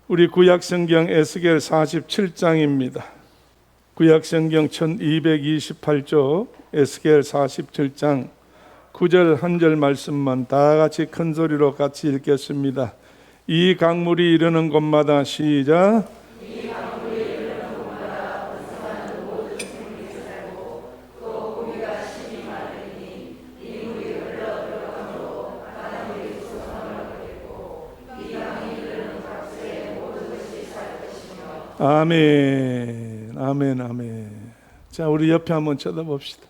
우리 구약성경 에스겔 47장입니다. 구약성경 1228쪽 에스겔 47장 9절 한 절 말씀만 다 같이 큰 소리로 같이 읽겠습니다. 이 강물이 이르는 곳마다 시작. 이 강물이 이르는 곳마다 번성하는 모든 생물이 살고 또 고기가 심히 많으니 이 물이 흘러 들어가므로 바닷물이 수성함을 얻겠고 이 강이 이르는 각지의 모든 것이 살 것이며. 아멘, 아멘, 아멘. 자, 우리 옆에 한번 쳐다봅시다.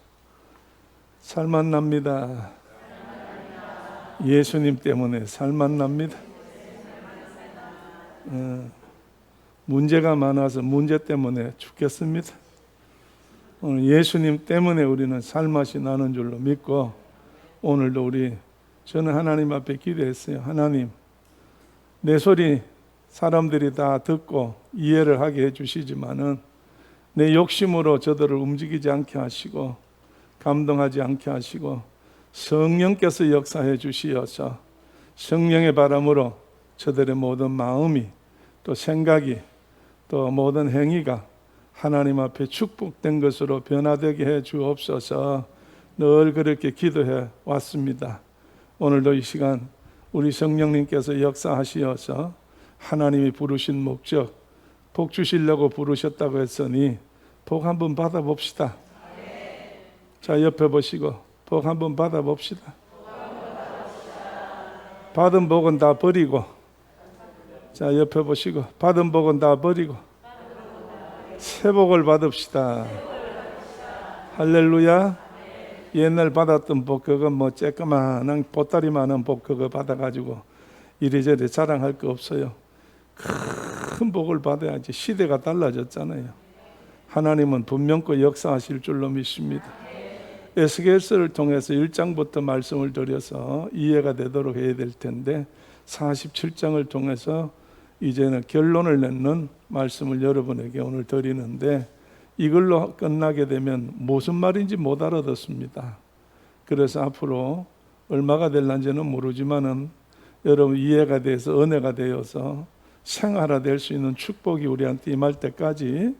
살만 납니다. 예수님 때문에 살만 납니다. 문제가 많아서 문제 때문에 죽겠습니다. 오늘 예수님 때문에 우리는 살맛이 나는 줄로 믿고, 오늘도 저는 하나님 앞에 기도했어요. 하나님, 내 소리 사람들이 다 듣고 이해를 하게 해주시지만은 내 욕심으로 저들을 움직이지 않게 하시고 감동하지 않게 하시고 성령께서 역사해 주시어서 성령의 바람으로 저들의 모든 마음이 또 생각이 또 모든 행위가 하나님 앞에 축복된 것으로 변화되게 해 주옵소서. 늘 그렇게 기도해 왔습니다. 오늘도 이 시간 우리 성령님께서 역사하시어서 하나님이 부르신 목적, 복 주시려고 부르셨다고 했으니 복 한번 받아봅시다. 자, 옆에 보시고 복 한번 받아봅시다. 받은 복은 다 버리고, 자, 옆에 보시고 받은 복은 다 버리고 새 복을 받읍시다. 할렐루야. 옛날 받았던 복, 그거 뭐 쬐끄만한 보따리만한 복 그거 받아가지고 이리저리 자랑할 거 없어요. 큰 복을 받아야지. 시대가 달라졌잖아요. 하나님은 분명히 역사하실 줄로 믿습니다. 에스겔서를 통해서 1장부터 말씀을 드려서 이해가 되도록 해야 될 텐데 47장을 통해서 이제는 결론을 내는 말씀을 여러분에게 오늘 드리는데, 이걸로 끝나게 되면 무슨 말인지 못 알아듣습니다. 그래서 앞으로 얼마가 될런지는 모르지만은 여러분 이해가 돼서 은혜가 되어서 생활화될 수 있는 축복이 우리한테 임할 때까지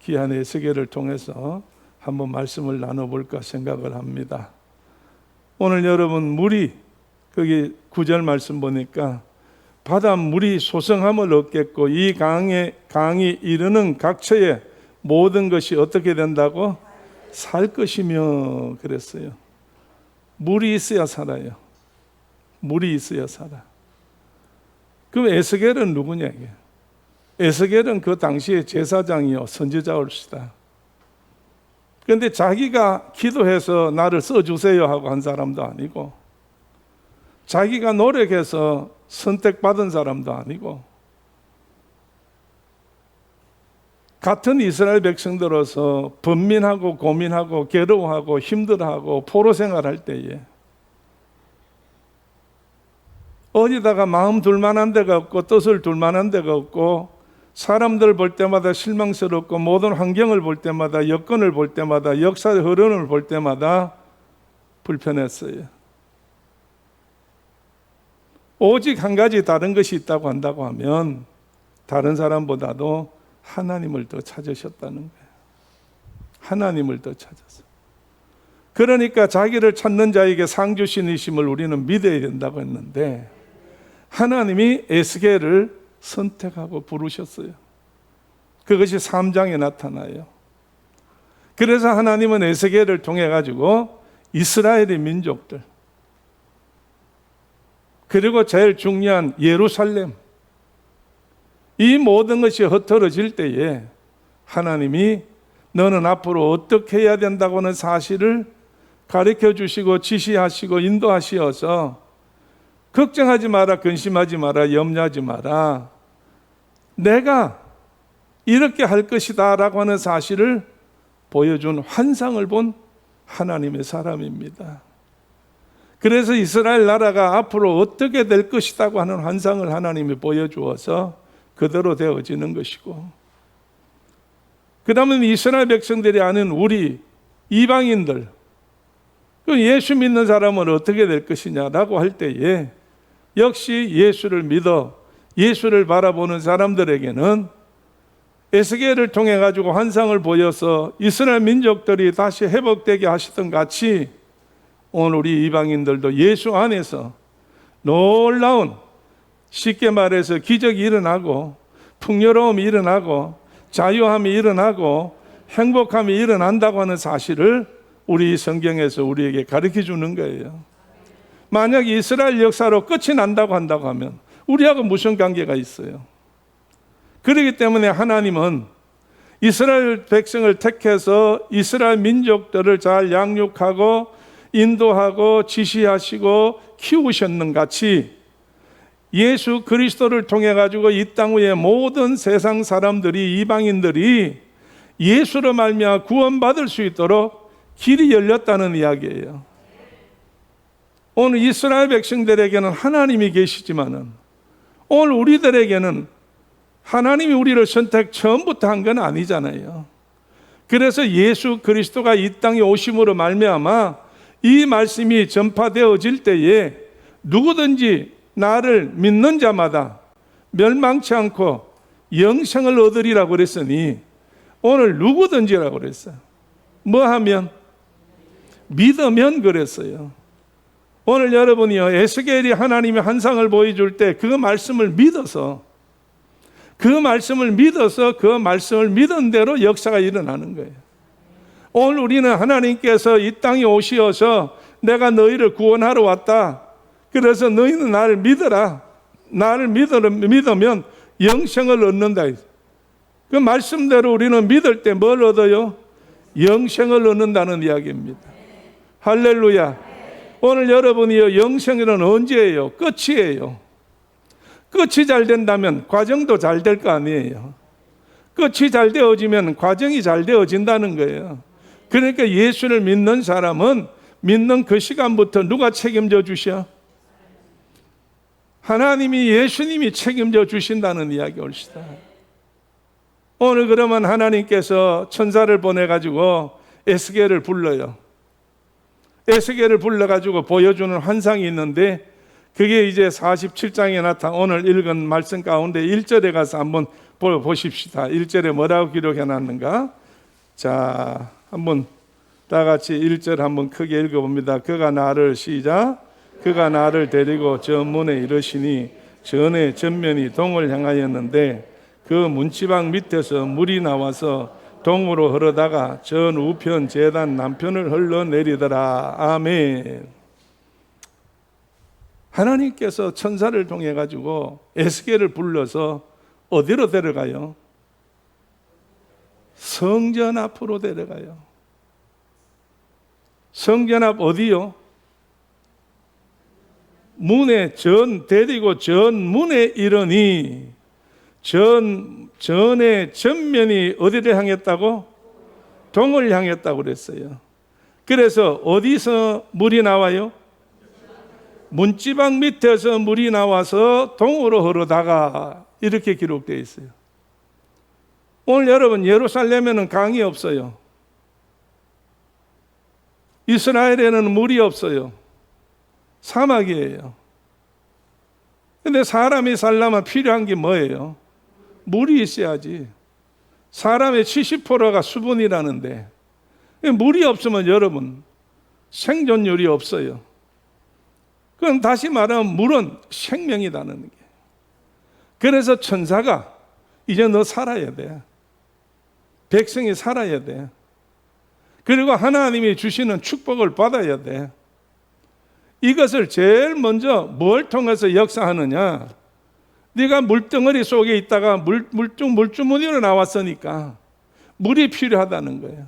귀한 에스겔을 통해서 한번 말씀을 나눠볼까 생각을 합니다. 오늘 여러분 물이, 거기 9절 말씀 보니까 바닷물이 소성함을 얻겠고 이 강이 이르는 각처에 모든 것이 어떻게 된다고? 살 것이며 그랬어요. 물이 있어야 살아요. 물이 있어야 살아. 그럼 에스겔은 누구냐 이게? 에스겔은 그 당시에 제사장이요 선지자올시다. 그런데 자기가 기도해서 나를 써주세요 하고 한 사람도 아니고, 자기가 노력해서 선택받은 사람도 아니고, 같은 이스라엘 백성들로서 번민하고 고민하고 괴로워하고 힘들어하고 포로 생활할 때에 어디다가 마음 둘 만한 데가 없고 뜻을 둘 만한 데가 없고, 사람들 볼 때마다 실망스럽고 모든 환경을 볼 때마다 여건을 볼 때마다 역사의 흐름을 볼 때마다 불편했어요. 오직 한 가지 다른 것이 있다고 한다고 하면 다른 사람보다도 하나님을 더 찾으셨다는 거예요. 하나님을 더 찾아서. 그러니까 자기를 찾는 자에게 상 주시니심을 우리는 믿어야 된다고 했는데, 하나님이 에스겔을 선택하고 부르셨어요. 그것이 3장에 나타나요. 그래서 하나님은 에스겔을 통해 가지고 이스라엘의 민족들, 그리고 제일 중요한 예루살렘, 이 모든 것이 흩어질 때에 하나님이 너는 앞으로 어떻게 해야 된다고 하는 사실을 가르쳐 주시고 지시하시고 인도하시어서 걱정하지 마라, 근심하지 마라, 염려하지 마라, 내가 이렇게 할 것이다 라고 하는 사실을 보여준 환상을 본 하나님의 사람입니다. 그래서 이스라엘 나라가 앞으로 어떻게 될 것이라고 하는 환상을 하나님이 보여주어서 그대로 되어지는 것이고, 그 다음에 이스라엘 백성들이 아는 우리 이방인들, 예수 믿는 사람은 어떻게 될 것이냐라고 할 때에 역시 예수를 믿어 예수를 바라보는 사람들에게는 에스겔을 통해 가지고 환상을 보여서 이스라엘 민족들이 다시 회복되게 하시던 같이 오늘 우리 이방인들도 예수 안에서 놀라운, 쉽게 말해서 기적이 일어나고 풍요로움이 일어나고 자유함이 일어나고 행복함이 일어난다고 하는 사실을 우리 성경에서 우리에게 가르쳐 주는 거예요. 만약 이스라엘 역사로 끝이 난다고 한다고 하면 우리하고 무슨 관계가 있어요? 그렇기 때문에 하나님은 이스라엘 백성을 택해서 이스라엘 민족들을 잘 양육하고 인도하고 지시하시고 키우셨는 같이 예수 그리스도를 통해 가지고 이 땅 위에 모든 세상 사람들이, 이방인들이 예수로 말미암아 구원받을 수 있도록 길이 열렸다는 이야기예요. 오늘 이스라엘 백성들에게는 하나님이 계시지만은 오늘 우리들에게는 하나님이 우리를 선택 처음부터 한 건 아니잖아요. 그래서 예수 그리스도가 이 땅에 오심으로 말미암아 이 말씀이 전파되어질 때에 누구든지 나를 믿는 자마다 멸망치 않고 영생을 얻으리라고 그랬으니 오늘 누구든지라고 그랬어요. 뭐 하면? 믿으면 그랬어요. 오늘 여러분이요, 에스겔이 하나님의 환상을 보여줄 때 그 말씀을 믿어서 그 말씀을 믿은 대로 역사가 일어나는 거예요. 오늘 우리는 하나님께서 이 땅에 오시어서 내가 너희를 구원하러 왔다. 그래서 너희는 나를 믿어라. 나를 믿으면 영생을 얻는다. 그 말씀대로 우리는 믿을 때 뭘 얻어요? 영생을 얻는다는 이야기입니다. 할렐루야. 오늘 여러분이요, 영생은 언제예요? 끝이에요. 끝이 잘 된다면 과정도 잘 될 거 아니에요. 끝이 잘 되어지면 과정이 잘 되어진다는 거예요. 그러니까 예수를 믿는 사람은 믿는 그 시간부터 누가 책임져 주셔? 하나님이, 예수님이 책임져 주신다는 이야기 옳시다. 오늘 그러면 하나님께서 천사를 보내가지고 에스겔을 불러요. 에스겔을 불러가지고 보여주는 환상이 있는데 그게 이제 47장에 나타난 오늘 읽은 말씀 가운데 1절에 가서 한번 보십시다. 1절에 뭐라고 기록해 놨는가? 자, 한번 다 같이 1절 한번 크게 읽어봅니다. 그가 나를 시작. 그가 나를 데리고 저 문에 이르시니 전에 전면이 동을 향하였는데 그 문지방 밑에서 물이 나와서 동으로 흐르다가 전 우편 제단 남편을 흘러내리더라. 아멘. 하나님께서 천사를 통해 가지고 에스겔을 불러서 어디로 데려가요? 성전 앞으로 데려가요. 성전 앞 어디요? 문에 데리고 전 문에 이르니 전의 전면이 어디를 향했다고? 동을 향했다고 그랬어요. 그래서 어디서 물이 나와요? 문지방 밑에서 물이 나와서 동으로 흐르다가 이렇게 기록되어 있어요. 오늘 여러분, 예루살렘에는 강이 없어요. 이스라엘에는 물이 없어요. 사막이에요. 근데 사람이 살려면 필요한 게 뭐예요? 물이 있어야지. 사람의 70%가 수분이라는데 물이 없으면 여러분 생존율이 없어요. 그럼 다시 말하면 물은 생명이라는 게. 그래서 천사가 이제 너 살아야 돼. 백성이 살아야 돼. 그리고 하나님이 주시는 축복을 받아야 돼. 이것을 제일 먼저 뭘 통해서 역사하느냐? 네가 물덩어리 속에 있다가 물주머니로 나왔으니까 물이 필요하다는 거예요.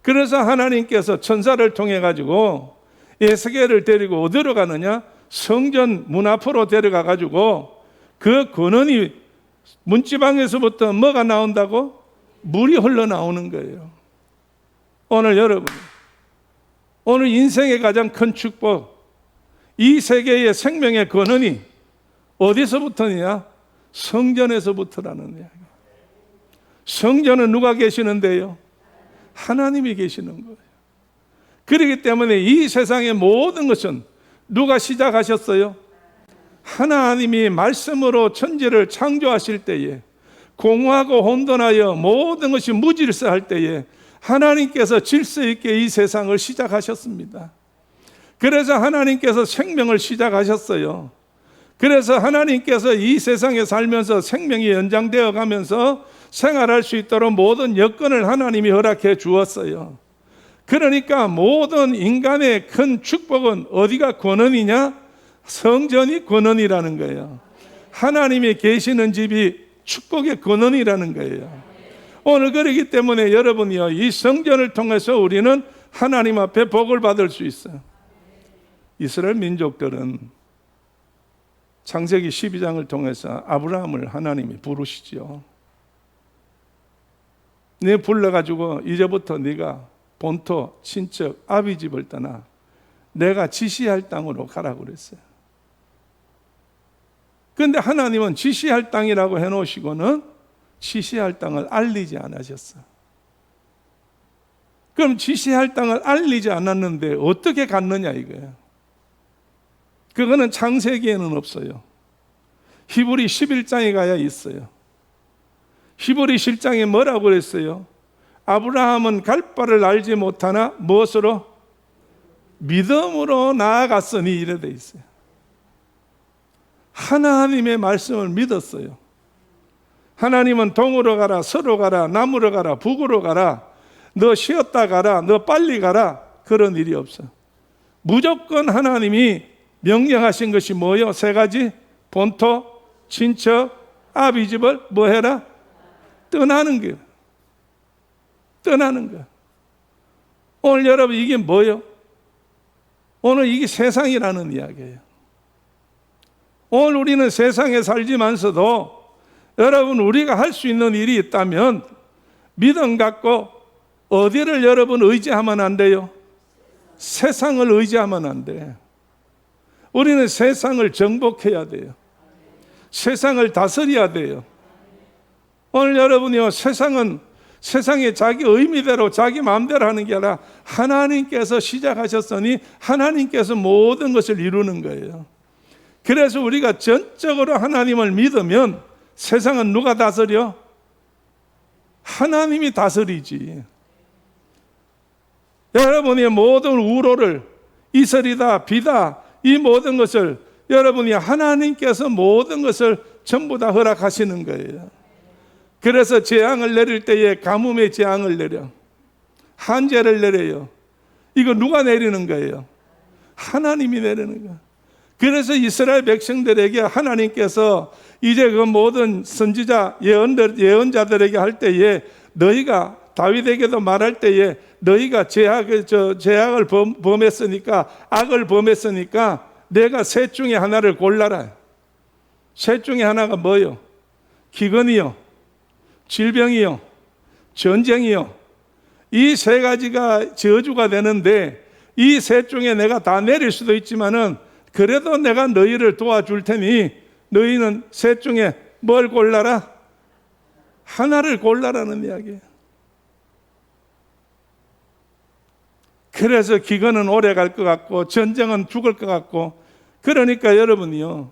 그래서 하나님께서 천사를 통해 가지고 에스겔을 데리고 어디로 가느냐? 성전 문 앞으로 데려가 가지고 그 근원이 문지방에서부터 뭐가 나온다고? 물이 흘러나오는 거예요. 오늘 여러분, 오늘 인생의 가장 큰 축복, 이 세계의 생명의 근원이 어디서부터냐? 성전에서부터라는 이야기. 성전은 누가 계시는데요? 하나님이 계시는 거예요. 그렇기 때문에 이 세상의 모든 것은 누가 시작하셨어요? 하나님이 말씀으로 천지를 창조하실 때에, 공하고 혼돈하여 모든 것이 무질서할 때에 하나님께서 질서 있게 이 세상을 시작하셨습니다. 그래서 하나님께서 생명을 시작하셨어요. 그래서 하나님께서 이 세상에 살면서 생명이 연장되어 가면서 생활할 수 있도록 모든 여건을 하나님이 허락해 주었어요. 그러니까 모든 인간의 큰 축복은 어디가 권원이냐? 성전이 권원이라는 거예요. 하나님이 계시는 집이 축복의 근원이라는 거예요. 오늘 그렇기 때문에 여러분이요, 이 성전을 통해서 우리는 하나님 앞에 복을 받을 수 있어요. 이스라엘 민족들은 창세기 12장을 통해서 아브라함을 하나님이 부르시죠. 네 불러가지고 이제부터 네가 본토, 친척, 아비 집을 떠나 내가 지시할 땅으로 가라고 그랬어요. 그런데 하나님은 지시할 땅이라고 해놓으시고는 지시할 땅을 알리지 않으셨어요. 그럼 지시할 땅을 알리지 않았는데 어떻게 갔느냐 이거예요. 그거는 창세기에는 없어요. 히브리 11장에 가야 있어요. 히브리 10장에 뭐라고 그랬어요? 아브라함은 갈 바를 알지 못하나 무엇으로? 믿음으로 나아갔으니 이래 돼 있어요. 하나님의 말씀을 믿었어요. 하나님은 동으로 가라, 서로 가라, 남으로 가라, 북으로 가라, 너 쉬었다 가라, 너 빨리 가라, 그런 일이 없어. 무조건 하나님이 명령하신 것이 뭐요? 세 가지. 본토, 친척, 아비 집을 뭐 해라? 떠나는 거예요. 떠나는 거예요. 오늘 여러분 이게 뭐요? 오늘 이게 세상이라는 이야기예요. 오늘 우리는 세상에 살지만서도 여러분 우리가 할 수 있는 일이 있다면 믿음 갖고 어디를 여러분 의지하면 안 돼요? 세상을 의지하면 안 돼. 우리는 세상을 정복해야 돼요. 세상을 다스려야 돼요. 오늘 여러분이요, 세상은 세상에 자기 의미대로 자기 마음대로 하는 게 아니라 하나님께서 시작하셨으니 하나님께서 모든 것을 이루는 거예요. 그래서 우리가 전적으로 하나님을 믿으면 세상은 누가 다스려? 하나님이 다스리지. 여러분의 모든 우로를 이슬이다 비다 이 모든 것을 여러분이 하나님께서 모든 것을 전부 다 허락하시는 거예요. 그래서 재앙을 내릴 때에 가뭄의 재앙을 내려, 한재를 내려요. 이거 누가 내리는 거예요? 하나님이 내리는 거예요. 그래서 이스라엘 백성들에게 하나님께서 이제 그 모든 선지자 예언자들에게 할 때에 너희가 다윗에게도 말할 때에 너희가 죄악을 범했으니까, 악을 범했으니까 내가 셋 중에 하나를 골라라. 셋 중에 하나가 뭐요? 기근이요, 질병이요, 전쟁이요. 이 세 가지가 저주가 되는데 이 셋 중에 내가 다 내릴 수도 있지만은 그래도 내가 너희를 도와줄 테니 너희는 셋 중에 뭘 골라라? 하나를 골라라는 이야기예요. 그래서 기근은 오래 갈 것 같고 전쟁은 죽을 것 같고, 그러니까 여러분이요,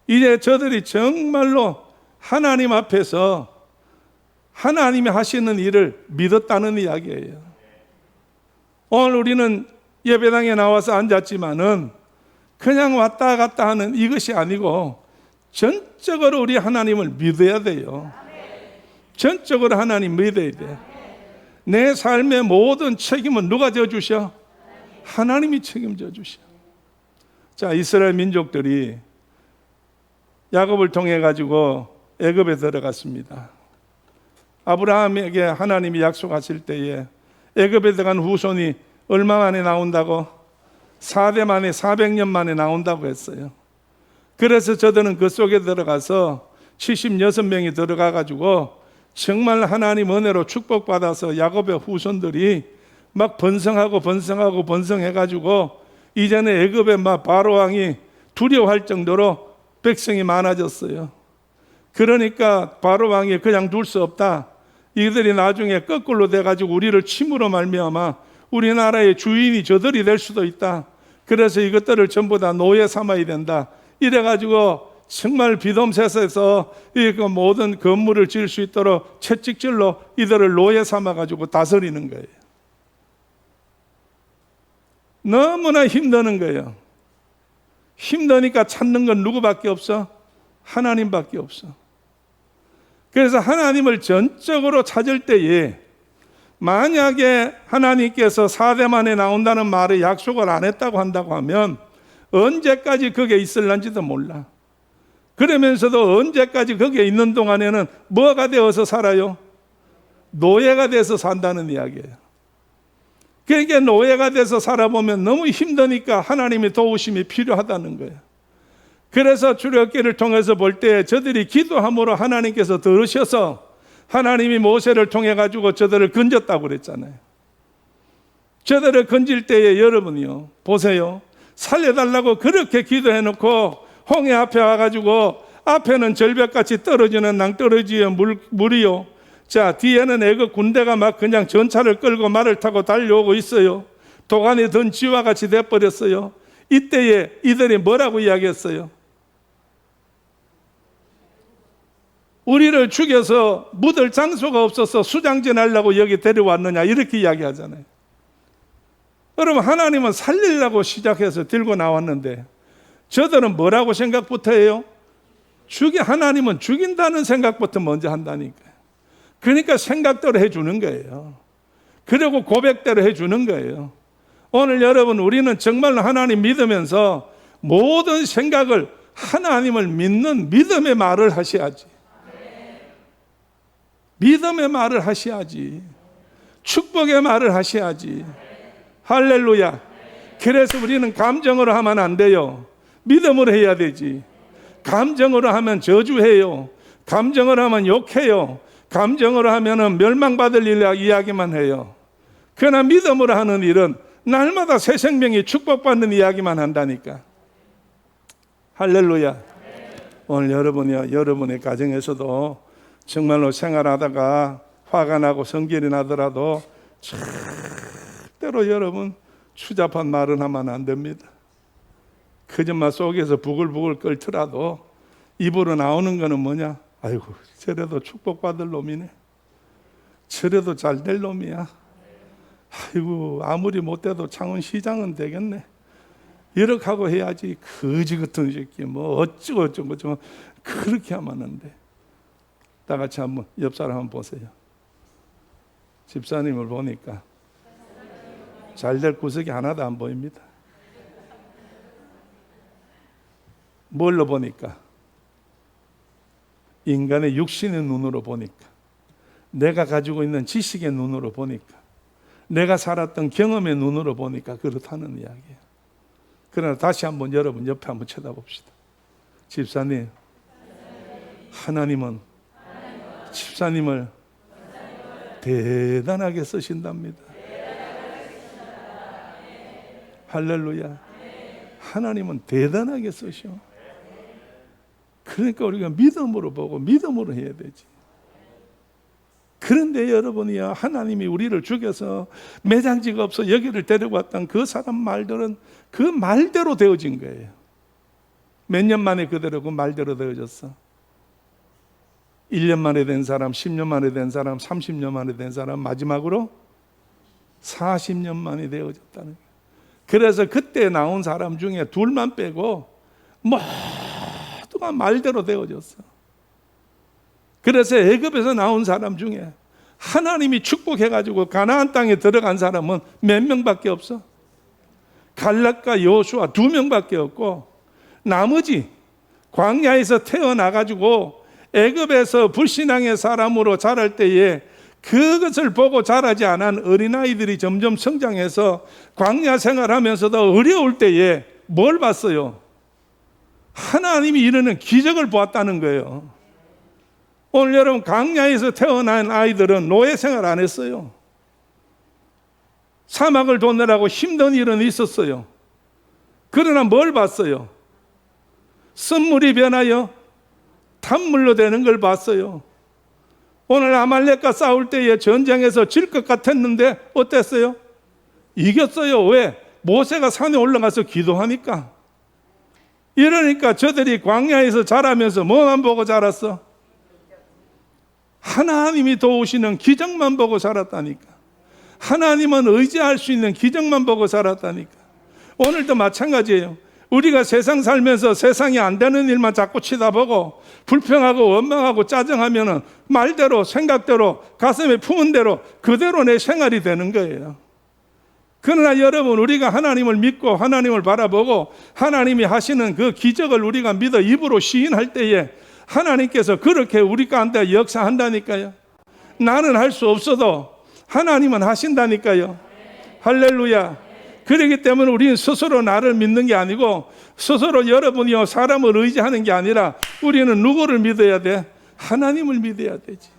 이제 저들이 정말로 하나님 앞에서 하나님이 하시는 일을 믿었다는 이야기예요. 오늘 우리는 예배당에 나와서 앉았지만은 그냥 왔다 갔다 하는 이것이 아니고 전적으로 우리 하나님을 믿어야 돼요. 전적으로 하나님 믿어야 돼요. 내 삶의 모든 책임은 누가 져주셔? 하나님이 책임져 주셔. 자, 이스라엘 민족들이 야곱을 통해 가지고 애굽에 들어갔습니다. 아브라함에게 하나님이 약속하실 때에 애굽에 들어간 후손이 얼마 만에 나온다고? 4대 만에 400년 만에 나온다고 했어요. 그래서 저들은 그 속에 들어가서 76명이 들어가 가지고 정말 하나님 은혜로 축복받아서 야곱의 후손들이 막 번성해 가지고 이제는 애굽의 막 바로 왕이 두려워할 정도로 백성이 많아졌어요. 그러니까 바로 왕이 그냥 둘 수 없다. 이들이 나중에 거꾸로 돼 가지고 우리를 침으로 말미암아 우리나라의 주인이 저들이 될 수도 있다. 그래서 이것들을 전부 다 노예 삼아야 된다. 이래가지고 정말 비돔셋에서 이 모든 건물을 지을 수 있도록 채찍질로 이들을 노예 삼아가지고 다스리는 거예요. 너무나 힘드는 거예요. 힘드니까 찾는 건 누구밖에 없어? 하나님밖에 없어. 그래서 하나님을 전적으로 찾을 때에 만약에 하나님께서 4대 만에 나온다는 말에 약속을 안 했다고 한다고 하면 언제까지 거기에 있을런지도 몰라. 그러면서도 언제까지 거기에 있는 동안에는 뭐가 되어서 살아요? 노예가 돼서 산다는 이야기예요. 그러니까 노예가 돼서 살아보면 너무 힘드니까 하나님의 도우심이 필요하다는 거예요. 그래서 출애굽기를 통해서 볼 때 저들이 기도함으로 하나님께서 들으셔서 하나님이 모세를 통해 가지고 저들을 건졌다고 그랬잖아요. 저들을 건질 때에 여러분이요, 보세요. 살려달라고 그렇게 기도해놓고 홍해 앞에 와가지고 앞에는 절벽같이 떨어지는 낭떠러지의 물이요. 자, 뒤에는 애굽 군대가 막 그냥 전차를 끌고 말을 타고 달려오고 있어요. 도간에 든 쥐와 같이 돼버렸어요. 이때에 이들이 뭐라고 이야기했어요? 우리를 죽여서 묻을 장소가 없어서 수장전하려고 여기 데려왔느냐, 이렇게 이야기하잖아요. 여러분, 하나님은 살리려고 시작해서 들고 나왔는데 저들은 뭐라고 생각부터 해요? 하나님은 죽인다는 생각부터 먼저 한다니까요. 그러니까 생각대로 해주는 거예요. 그리고 고백대로 해주는 거예요. 오늘 여러분, 우리는 정말로 하나님 믿으면서 모든 생각을 하나님을 믿는 믿음의 말을 하셔야지. 믿음의 말을 하셔야지. 축복의 말을 하셔야지. 할렐루야. 그래서 우리는 감정으로 하면 안 돼요. 믿음으로 해야 되지. 감정으로 하면 저주해요. 감정으로 하면 욕해요. 감정으로 하면 멸망받을 이야기만 해요. 그러나 믿음으로 하는 일은 날마다 새 생명이 축복받는 이야기만 한다니까. 할렐루야. 오늘 여러분이요, 여러분의 가정에서도 정말로 생활하다가 화가 나고 성질이 나더라도 절대로 여러분 추잡한 말은 하면 안 됩니다. 거짓말 속에서 부글부글 끓더라도 입으로 나오는 거는 뭐냐? 아이고, 저래도 축복받을 놈이네. 저래도 잘 될 놈이야. 아이고, 아무리 못돼도 창원시장은 되겠네. 이렇게 하고 해야지. 거지 같은 새끼 뭐 어쩌고 그렇게 하면 안 돼. 다 같이 한번 옆 사람 한번 보세요. 집사님을 보니까 잘 될 구석이 하나도 안 보입니다. 뭘로 보니까? 인간의 육신의 눈으로 보니까, 내가 가지고 있는 지식의 눈으로 보니까, 내가 살았던 경험의 눈으로 보니까 그렇다는 이야기예요. 그러나 다시 한번 여러분 옆에 한번 쳐다봅시다. 집사님, 하나님은 집사님을 대단하게 쓰신답니다. 할렐루야. 하나님은 대단하게 쓰셔. 그러니까 우리가 믿음으로 보고 믿음으로 해야 되지. 그런데 여러분이요, 하나님이 우리를 죽여서 매장지가 없어 여기를 데려왔던 그 사람 말들은 그 말대로 되어진 거예요. 몇 년 만에 그대로 그 말대로 되어졌어? 1년 만에 된 사람, 10년 만에 된 사람, 30년 만에 된 사람, 마지막으로 40년 만에 되어졌다는 거예요. 그래서 그때 나온 사람 중에 둘만 빼고 모두가 말대로 되어졌어. 그래서 애굽에서 나온 사람 중에 하나님이 축복해가지고 가나안 땅에 들어간 사람은 몇 명밖에 없어? 갈렙과 여호수아 2명밖에 없고, 나머지 광야에서 태어나가지고 애굽에서 불신앙의 사람으로 자랄 때에 그것을 보고 자라지 않은 어린아이들이 점점 성장해서 광야 생활하면서도 어려울 때에 뭘 봤어요? 하나님이 이루는 기적을 보았다는 거예요. 오늘 여러분, 광야에서 태어난 아이들은 노예 생활 안 했어요. 사막을 도느라고 힘든 일은 있었어요. 그러나 뭘 봤어요? 쓴물이 변하여 단물로 되는 걸 봤어요. 오늘 아말렉과 싸울 때에 전쟁에서 질 것 같았는데 어땠어요? 이겼어요. 왜? 모세가 산에 올라가서 기도하니까. 이러니까 저들이 광야에서 자라면서 뭐만 보고 자랐어? 하나님이 도우시는 기적만 보고 자랐다니까. 하나님은 의지할 수 있는 기적만 보고 살았다니까. 오늘도 마찬가지예요. 우리가 세상 살면서 세상이 안 되는 일만 자꾸 치다보고 불평하고 원망하고 짜증하면은 말대로 생각대로 가슴에 품은 대로 그대로 내 생활이 되는 거예요. 그러나 여러분, 우리가 하나님을 믿고 하나님을 바라보고 하나님이 하시는 그 기적을 우리가 믿어 입으로 시인할 때에 하나님께서 그렇게 우리 가운데 역사한다니까요. 나는 할 수 없어도 하나님은 하신다니까요. 할렐루야. 그렇기 때문에 우리는 스스로 나를 믿는 게 아니고 스스로 여러분이요 사람을 의지하는 게 아니라 우리는 누구를 믿어야 돼? 하나님을 믿어야 되지.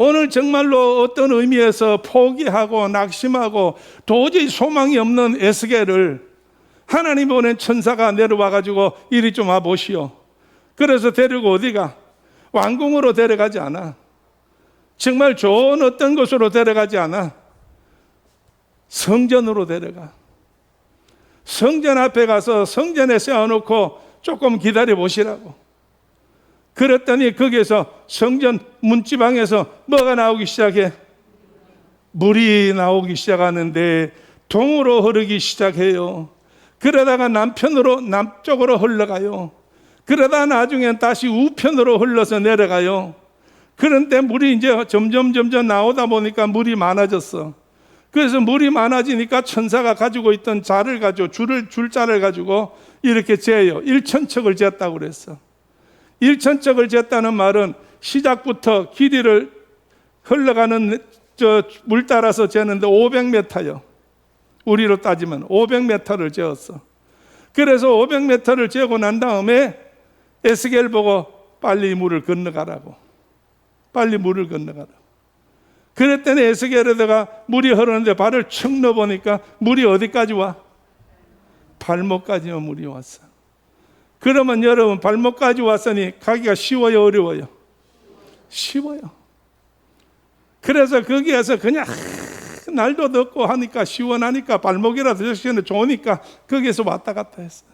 오늘 정말로 어떤 의미에서 포기하고 낙심하고 도저히 소망이 없는 에스겔을 하나님 보낸 천사가 내려와 가지고 이리 좀 와보시오. 그래서 데리고 어디가? 왕궁으로 데려가지 않아. 정말 좋은 어떤 곳으로 데려가지 않아. 성전으로 데려가. 성전 앞에 가서 성전에 세워놓고 조금 기다려 보시라고. 그랬더니 거기에서 성전 문지방에서 뭐가 나오기 시작해? 물이 나오기 시작하는데 동으로 흐르기 시작해요. 그러다가 남쪽으로 흘러가요. 그러다 나중엔 다시 우편으로 흘러서 내려가요. 그런데 물이 이제 점점 나오다 보니까 물이 많아졌어. 그래서 물이 많아지니까 천사가 가지고 있던 자를 가지고 줄자를 가지고 이렇게 재요. 1,000척을 쟀다고 그랬어. 1,000척을 쟀다는 말은 시작부터 길이를 흘러가는 물 따라서 재는데 500m요. 우리로 따지면 500m를 재었어. 그래서 500m를 재고 난 다음에 에스겔 보고 빨리 물을 건너가라고. 빨리 물을 건너가라고. 그랬더니 에스겔에다가 물이 흐르는데 발을 척 넣어보니까 물이 어디까지 와? 발목까지만 물이 왔어. 그러면 여러분, 발목까지 왔으니 가기가 쉬워요, 어려워요? 쉬워요. 그래서 거기에서 그냥 날도 덥고 하니까 시원하니까 발목이라도 적시는 좋으니까 거기에서 왔다 갔다 했어요.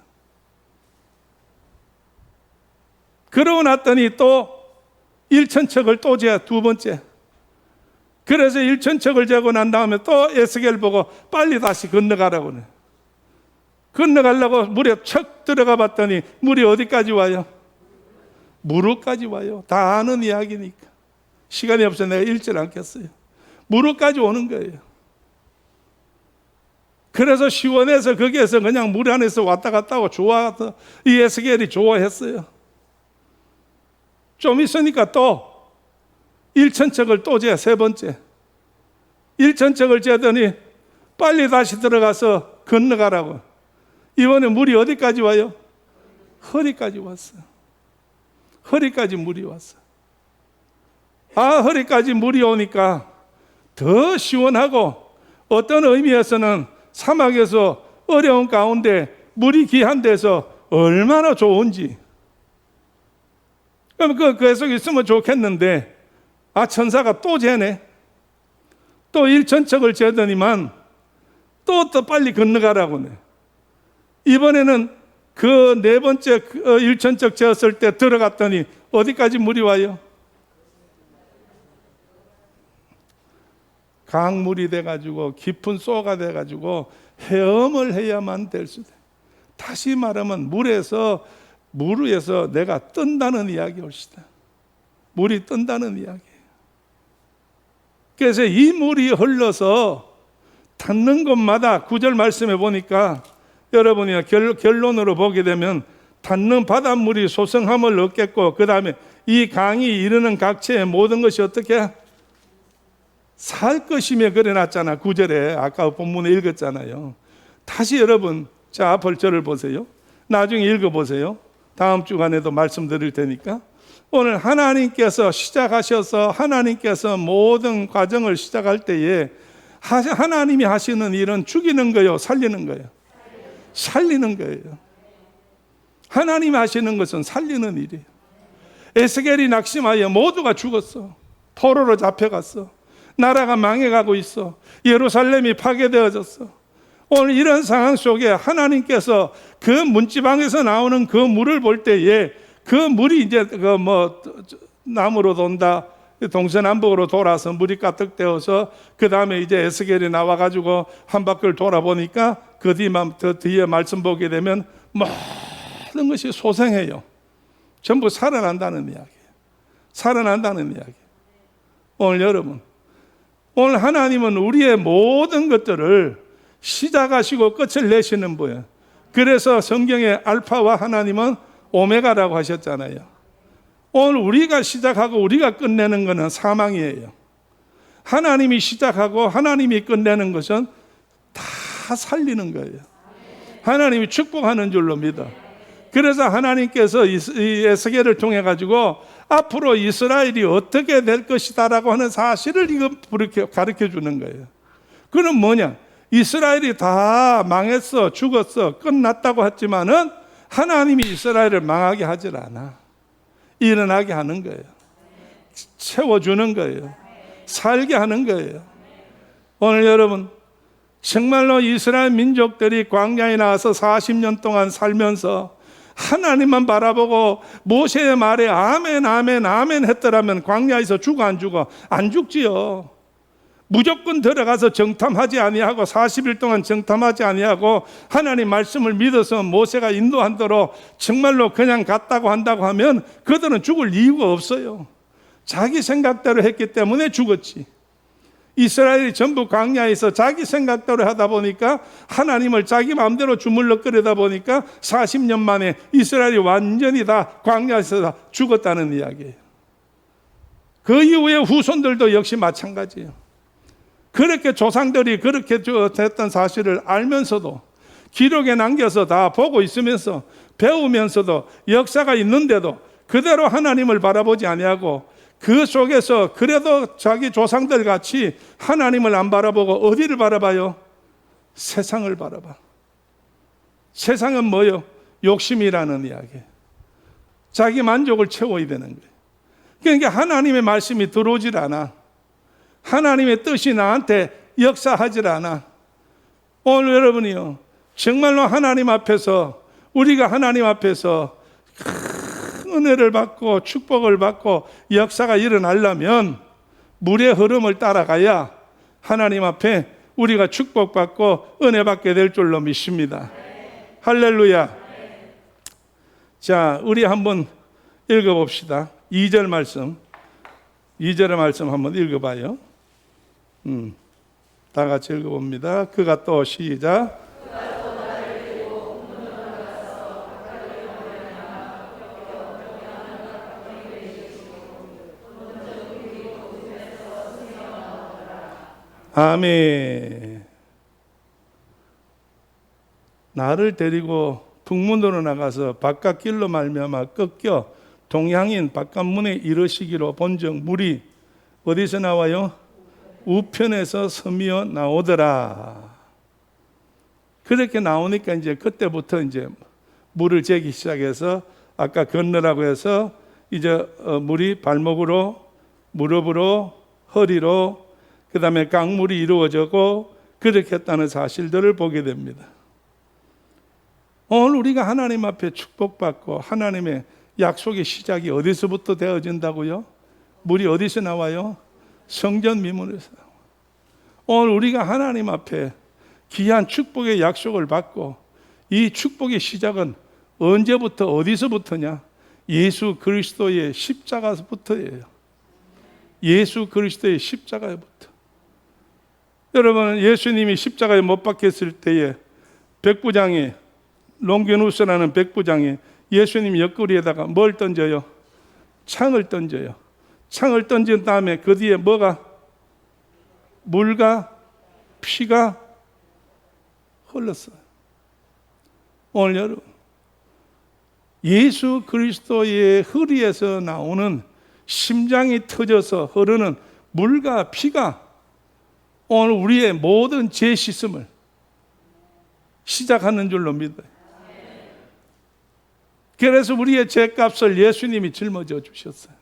그러고 났더니 또 1,000척을 또 재, 두 번째. 그래서 1,000척을 재고 난 다음에 또 에스겔 보고 빨리 다시 건너가라고 그래. 건너가려고 물에 척 들어가 봤더니 물이 어디까지 와요? 무릎까지 와요. 다 아는 이야기니까. 시간이 없어서 내가 읽질 않겠어요. 무릎까지 오는 거예요. 그래서 시원해서 거기에서 그냥 물 안에서 왔다 갔다 하고 좋아서 이 에스겔이 좋아했어요. 좀 있으니까 또 1,000척을 또 재, 세 번째. 1,000척을 재더니 빨리 다시 들어가서 건너가라고. 이번에 물이 어디까지 와요? 허리까지 왔어. 허리까지 물이 왔어. 허리까지 물이 오니까 더 시원하고 어떤 의미에서는 사막에서 어려운 가운데 물이 귀한 데서 얼마나 좋은지. 그럼 계속 있으면 좋겠는데 천사가 또 재네. 또 1,000척을 재더니만 또 빨리 건너가라고 네. 이번에는 그 네 번째 1,000척 재었을 때 들어갔더니 어디까지 물이 와요? 강물이 돼가지고 깊은 쏘가 돼가지고 헤엄을 해야만 될 수 돼. 다시 말하면 물 위에서 내가 뜬다는 이야기 옳시다. 물이 뜬다는 이야기예요. 그래서 이 물이 흘러서 닿는 곳마다 9절 말씀해 보니까 여러분이 결론으로 보게 되면 닿는 바닷물이 소성함을 얻겠고 그 다음에 이 강이 이르는 각처의 모든 것이 어떻게 살 것이며 그래놨잖아. 9절에 아까 본문에 읽었잖아요. 다시 여러분 자 앞을 저를 보세요. 나중에 읽어보세요. 다음 주간에도 말씀드릴 테니까. 오늘 하나님께서 시작하셔서 하나님께서 모든 과정을 시작할 때에 하나님이 하시는 일은 죽이는 거예요, 살리는 거예요? 살리는 거예요. 하나님이 하시는 것은 살리는 일이에요. 에스겔이 낙심하여 모두가 죽었어. 포로로 잡혀갔어. 나라가 망해가고 있어. 예루살렘이 파괴되어졌어. 오늘 이런 상황 속에 하나님께서 그 문지방에서 나오는 그 물을 볼 때에 그 물이 이제 남으로 돈다, 동서남북으로 돌아서 물이 가득되어서 그 다음에 이제 에스겔이 나와가지고 한 바퀴를 돌아보니까 그 뒤에 말씀 보게 되면 모든 것이 소생해요. 전부 살아난다는 이야기예요. 살아난다는 이야기. 오늘 여러분, 오늘 하나님은 우리의 모든 것들을 시작하시고 끝을 내시는 분이에요. 그래서 성경에 알파와 하나님은 오메가라고 하셨잖아요. 오늘 우리가 시작하고 우리가 끝내는 것은 사망이에요. 하나님이 시작하고 하나님이 끝내는 것은 다 살리는 거예요. 하나님이 축복하는 줄로 믿어. 그래서 하나님께서 이 에스겔을 통해 가지고 앞으로 이스라엘이 어떻게 될 것이다라고 하는 사실을 이렇게 가르쳐 주는 거예요. 그건 뭐냐? 이스라엘이 다 망했어, 죽었어, 끝났다고 했지만은 하나님이 이스라엘을 망하게 하질 않아. 일어나게 하는 거예요. 채워주는 거예요. 살게 하는 거예요. 오늘 여러분, 정말로 이스라엘 민족들이 광야에 나와서 40년 동안 살면서 하나님만 바라보고 모세의 말에 아멘 아멘 아멘 했더라면 광야에서 죽어 안 죽어? 안 죽지요. 무조건 들어가서 정탐하지 아니하고 40일 동안 정탐하지 아니하고 하나님 말씀을 믿어서 모세가 인도한 대로 정말로 그냥 갔다고 한다고 하면 그들은 죽을 이유가 없어요. 자기 생각대로 했기 때문에 죽었지. 이스라엘이 전부 광야에서 자기 생각대로 하다 보니까 하나님을 자기 마음대로 주물럭거리다 보니까 40년 만에 이스라엘이 완전히 다 광야에서 다 죽었다는 이야기예요. 그 이후에 후손들도 역시 마찬가지예요. 그렇게 조상들이 그렇게 됐던 사실을 알면서도 기록에 남겨서 다 보고 있으면서 배우면서도 역사가 있는데도 그대로 하나님을 바라보지 아니하고 그 속에서 그래도 자기 조상들 같이 하나님을 안 바라보고 어디를 바라봐요? 세상을 바라봐. 세상은 뭐요? 욕심이라는 이야기. 자기 만족을 채워야 되는 거예요. 그러니까 하나님의 말씀이 들어오질 않아. 하나님의 뜻이 나한테 역사하질 않아. 오늘 여러분이요, 정말로 하나님 앞에서, 우리가 하나님 앞에서 은혜를 받고 축복을 받고 역사가 일어나려면 물의 흐름을 따라가야 하나님 앞에 우리가 축복받고 은혜 받게 될 줄로 믿습니다. 할렐루야. 자, 우리 한번 읽어봅시다. 2절 말씀. 2절의 말씀 한번 읽어봐요. 다 같이 읽어봅니다. 그가 또 시작. 아멘. 나를 데리고 북문으로 나가서 바깥 길로 말미암아 꺾여 동향인 바깥문에 이르시기로 본즉 물이 어디서 나와요? 우편에서 서미어 나오더라. 그렇게 나오니까 이제 그때부터 이제 물을 재기 시작해서 아까 건너라고 해서 이제 물이 발목으로, 무릎으로, 허리로, 그 다음에 강물이 이루어졌고 그렇게 했다는 사실들을 보게 됩니다. 오늘 우리가 하나님 앞에 축복받고 하나님의 약속의 시작이 어디서부터 되어진다고요? 물이 어디서 나와요? 성전 미문에서. 오늘 우리가 하나님 앞에 귀한 축복의 약속을 받고 이 축복의 시작은 언제부터 어디서부터냐? 예수 그리스도의 십자가부터예요. 예수 그리스도의 십자가부터. 여러분, 예수님이 십자가에 못 박혔을 때에 백부장이, 롱게누스라는 백부장이 예수님 옆구리에다가 뭘 던져요? 창을 던져요. 창을 던진 다음에 그 뒤에 뭐가? 물과 피가 흘렀어요. 오늘 여러분, 예수 그리스도의 허리에서 나오는 심장이 터져서 흐르는 물과 피가 오늘 우리의 모든 죄 씻음을 시작하는 줄로 믿어요. 그래서 우리의 죄값을 예수님이 짊어져 주셨어요.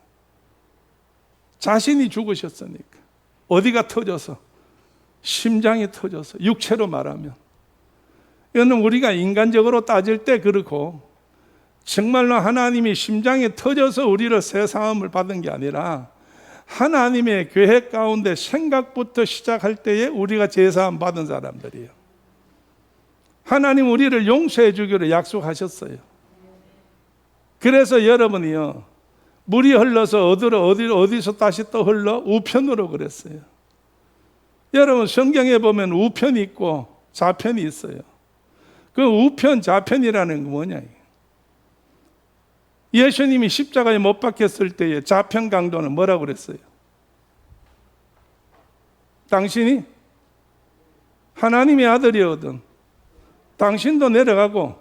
자신이 죽으셨으니까. 어디가 터져서? 심장이 터져서, 육체로 말하면 이거는 우리가 인간적으로 따질 때 그렇고, 정말로 하나님이 심장이 터져서 우리를 새사함을 받은 게 아니라 하나님의 계획 가운데 생각부터 시작할 때에 우리가 제사함 받은 사람들이에요. 하나님 우리를 용서해 주기로 약속하셨어요. 그래서 여러분이요, 물이 흘러서 어디서 다시 또 흘러? 우편으로 그랬어요. 여러분 성경에 보면 우편이 있고 좌편이 있어요. 그 우편 좌편이라는 건 뭐냐? 예수님이 십자가에 못 박혔을 때에 좌편 강도는 뭐라고 그랬어요? 당신이 하나님의 아들이거든. 당신도 내려가고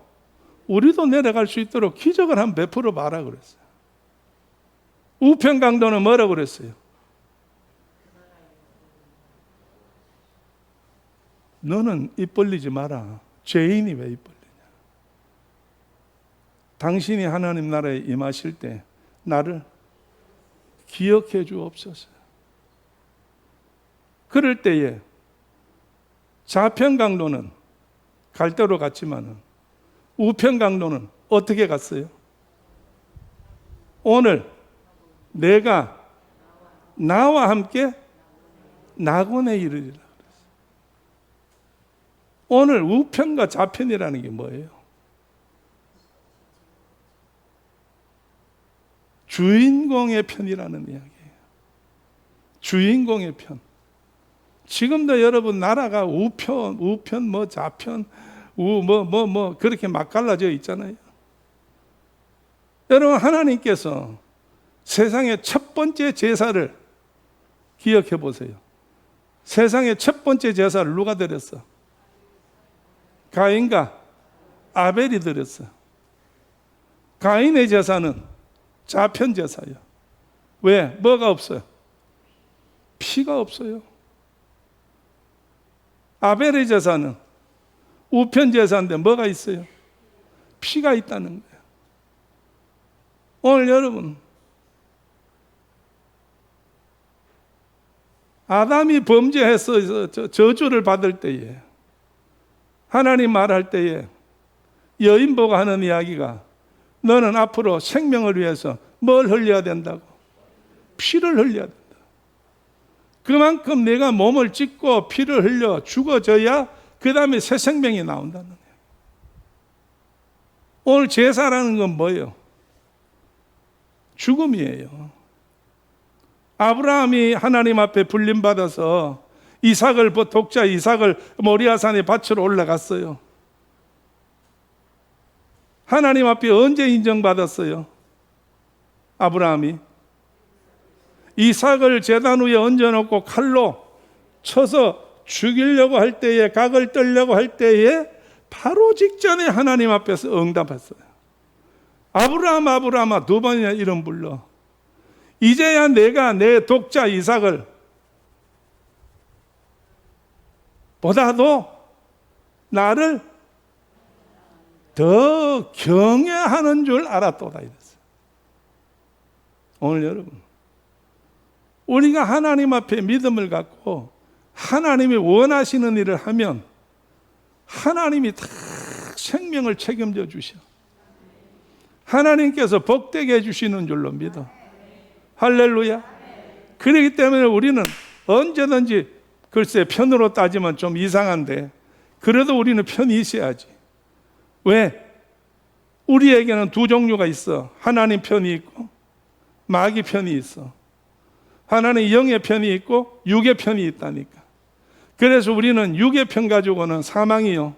우리도 내려갈 수 있도록 기적을 한번 베풀어 봐라 그랬어요. 우편 강도는 뭐라고 그랬어요? 너는 입 벌리지 마라. 죄인이 왜 입 벌리냐? 당신이 하나님 나라에 임하실 때 나를 기억해 주옵소서. 그럴 때에 좌편 강도는 갈 대로 갔지만은 우편 강도는 어떻게 갔어요? 오늘 내가 나와 함께 낙원에 이르리라. 오늘 우편과 좌편이라는 게 뭐예요? 주인공의 편이라는 이야기예요. 주인공의 편. 지금도 여러분 나라가 우편 뭐 좌편, 그렇게 막 갈라져 있잖아요. 여러분 하나님께서 세상의 첫 번째 제사를 기억해 보세요. 세상의 첫 번째 제사를 누가 드렸어? 가인과 아벨이 드렸어. 가인의 제사는 좌편 제사예요. 왜? 뭐가 없어요? 피가 없어요. 아벨의 제사는 우편 제사인데 뭐가 있어요? 피가 있다는 거예요. 오늘 여러분 아담이 범죄해서 저주를 받을 때에 하나님 말할 때에 여인 보고 하는 이야기가 너는 앞으로 생명을 위해서 뭘 흘려야 된다고? 피를 흘려야 된다. 그만큼 내가 몸을 찢고 피를 흘려 죽어져야 그 다음에 새 생명이 나온다는 거예요. 오늘 제사라는 건 뭐예요? 죽음이에요. 아브라함이 하나님 앞에 불림받아서 독자 이삭을 모리아산에 바치러 올라갔어요. 하나님 앞에 언제 인정받았어요? 아브라함이 이삭을 제단 위에 얹어놓고 칼로 쳐서 죽이려고 할 때에, 각을 떨려고 할 때에 바로 직전에 하나님 앞에서 응답했어요. 아브라함아 두 번이나 이름 불러. 이제야 내가 내 독자 이삭을 보다도 나를 더 경외하는 줄 알았도다 이랬어요. 오늘 여러분 우리가 하나님 앞에 믿음을 갖고 하나님이 원하시는 일을 하면 하나님이 다 생명을 책임져 주셔. 하나님께서 복되게 해주시는 줄로 믿어. 할렐루야. 그렇기 때문에 우리는 언제든지 글쎄 편으로 따지면 좀 이상한데 그래도 우리는 편이 있어야지. 왜? 우리에게는 두 종류가 있어. 하나님 편이 있고 마귀 편이 있어. 하나님 영의 편이 있고 육의 편이 있다니까. 그래서 우리는 육의 편 가지고는 사망이요,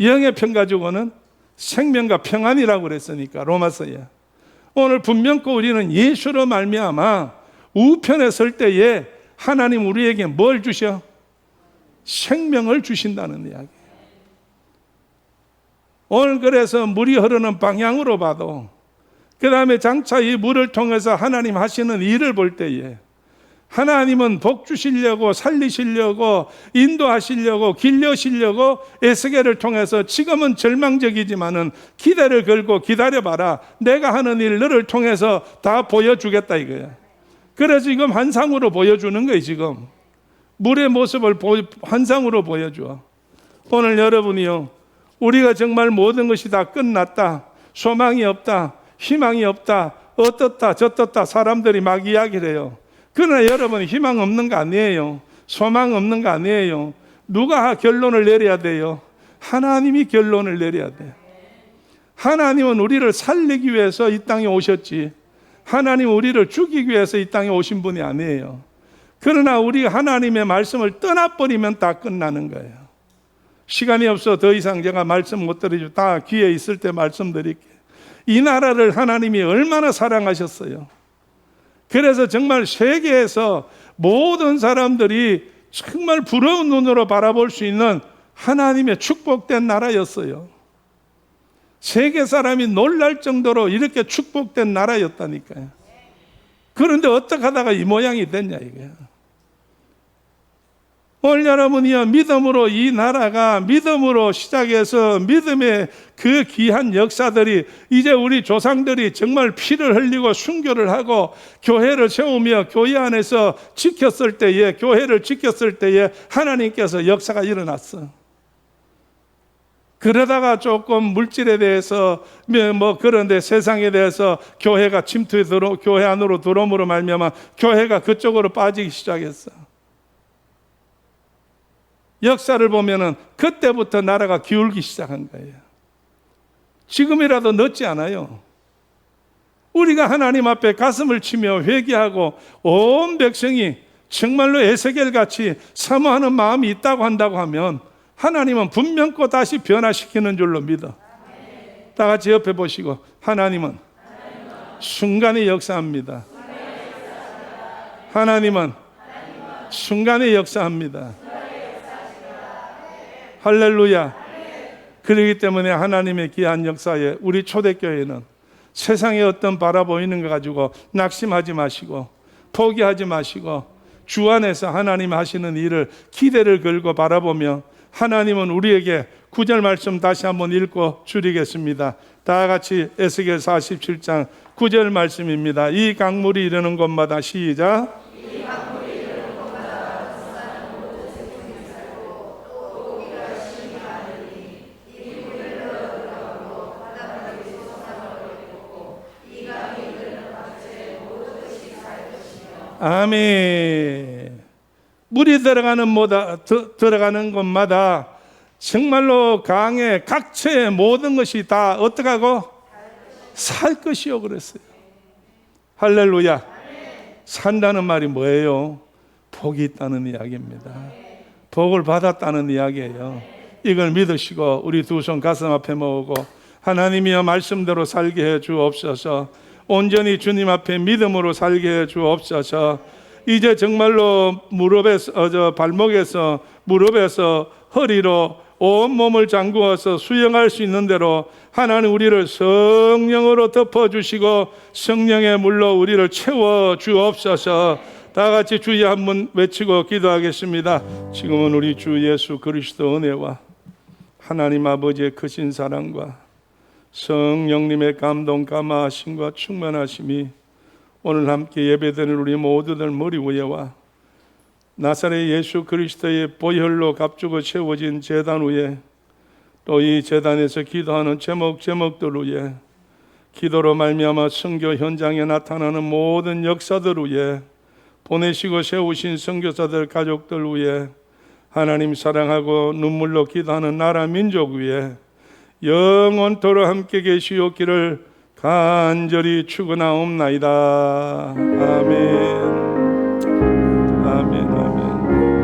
영의 편 가지고는 생명과 평안이라고 그랬으니까 로마서에. 오늘 분명코 우리는 예수로 말미암아 우편에 설 때에 하나님 우리에게 뭘 주셔? 생명을 주신다는 이야기. 오늘 그래서 물이 흐르는 방향으로 봐도 그 다음에 장차 이 물을 통해서 하나님 하시는 일을 볼 때에 하나님은 복 주시려고 살리시려고 인도하시려고 길려시려고 에스겔을 통해서 지금은 절망적이지만은 기대를 걸고 기다려봐라. 내가 하는 일 너를 통해서 다 보여주겠다 이거야. 그래서 지금 환상으로 보여주는 거예요. 지금 물의 모습을 환상으로 보여줘. 오늘 여러분이요 우리가 정말 모든 것이 다 끝났다, 소망이 없다, 희망이 없다, 어떻다 저떻다 사람들이 막 이야기를 해요. 그러나 여러분, 희망 없는 거 아니에요. 소망 없는 거 아니에요. 누가 결론을 내려야 돼요? 하나님이 결론을 내려야 돼요. 하나님은 우리를 살리기 위해서 이 땅에 오셨지, 하나님은 우리를 죽이기 위해서 이 땅에 오신 분이 아니에요. 그러나 우리가 하나님의 말씀을 떠나버리면 다 끝나는 거예요. 시간이 없어 더 이상 제가 말씀 못 드리죠. 다 기회 있을 때 말씀드릴게요. 이 나라를 하나님이 얼마나 사랑하셨어요. 그래서 정말 세계에서 모든 사람들이 정말 부러운 눈으로 바라볼 수 있는 하나님의 축복된 나라였어요. 세계 사람이 놀랄 정도로 이렇게 축복된 나라였다니까요. 그런데 어떻게 하다가 이 모양이 됐냐 이거예요. 오늘 여러분이요, 믿음으로 이 나라가 믿음으로 시작해서 믿음의 그 귀한 역사들이 이제 우리 조상들이 정말 피를 흘리고 순교를 하고 교회를 세우며 교회 안에서 지켰을 때에, 교회를 지켰을 때에 하나님께서 역사가 일어났어. 그러다가 조금 물질에 대해서 뭐 그런데 세상에 대해서 교회가 교회 안으로 들어옴으로 말미암아 교회가 그쪽으로 빠지기 시작했어. 역사를 보면은 그때부터 나라가 기울기 시작한 거예요. 지금이라도 늦지 않아요. 우리가 하나님 앞에 가슴을 치며 회개하고 온 백성이 정말로 에스겔 같이 사모하는 마음이 있다고 한다고 하면 하나님은 분명코 다시 변화시키는 줄로 믿어. 다 같이 옆에 보시고, 하나님은 순간에 역사합니다. 하나님은 순간에 역사합니다. 할렐루야. 그렇기 때문에 하나님의 귀한 역사에 우리 초대교회는 세상에 어떤 바라보이는 거 가지고 낙심하지 마시고 포기하지 마시고 주 안에서 하나님 하시는 일을 기대를 걸고 바라보며, 하나님은 우리에게 9절 말씀 다시 한번 읽고 줄이겠습니다. 다 같이 에스겔 47장 9절 말씀입니다. 이 강물이 이르는 곳마다 시작. 아멘. 물이 들어가는 곳마다 정말로 강의 각처의 모든 것이 다 어떻게 하고? 살 것이요 그랬어요. 할렐루야. 산다는 말이 뭐예요? 복이 있다는 이야기입니다. 복을 받았다는 이야기예요. 이걸 믿으시고 우리 두 손 가슴 앞에 모으고, 하나님이여 말씀대로 살게 해 주옵소서. 온전히 주님 앞에 믿음으로 살게 해 주옵소서. 이제 정말로 발목에서 무릎에서 허리로 온 몸을 잠그어서 수영할 수 있는 대로 하나님 우리를 성령으로 덮어주시고 성령의 물로 우리를 채워 주옵소서. 다 같이 주여 한번 외치고 기도하겠습니다. 지금은 우리 주 예수 그리스도 은혜와 하나님 아버지의 크신 사랑과 성령님의 감동 감화하심과 충만하심이 오늘 함께 예배드리는 우리 모두들 머리 위에와 나사렛 예수 그리스도의 보혈로 값주고 채워진 제단 위에, 또 이 제단에서 기도하는 제목들 위에, 기도로 말미암아 선교 현장에 나타나는 모든 역사들 위에, 보내시고 세우신 선교사들 가족들 위에, 하나님 사랑하고 눈물로 기도하는 나라 민족 위에 영원토록 함께 계시옵기를 간절히 축원하옵나이다. 아멘. 아멘. 아멘.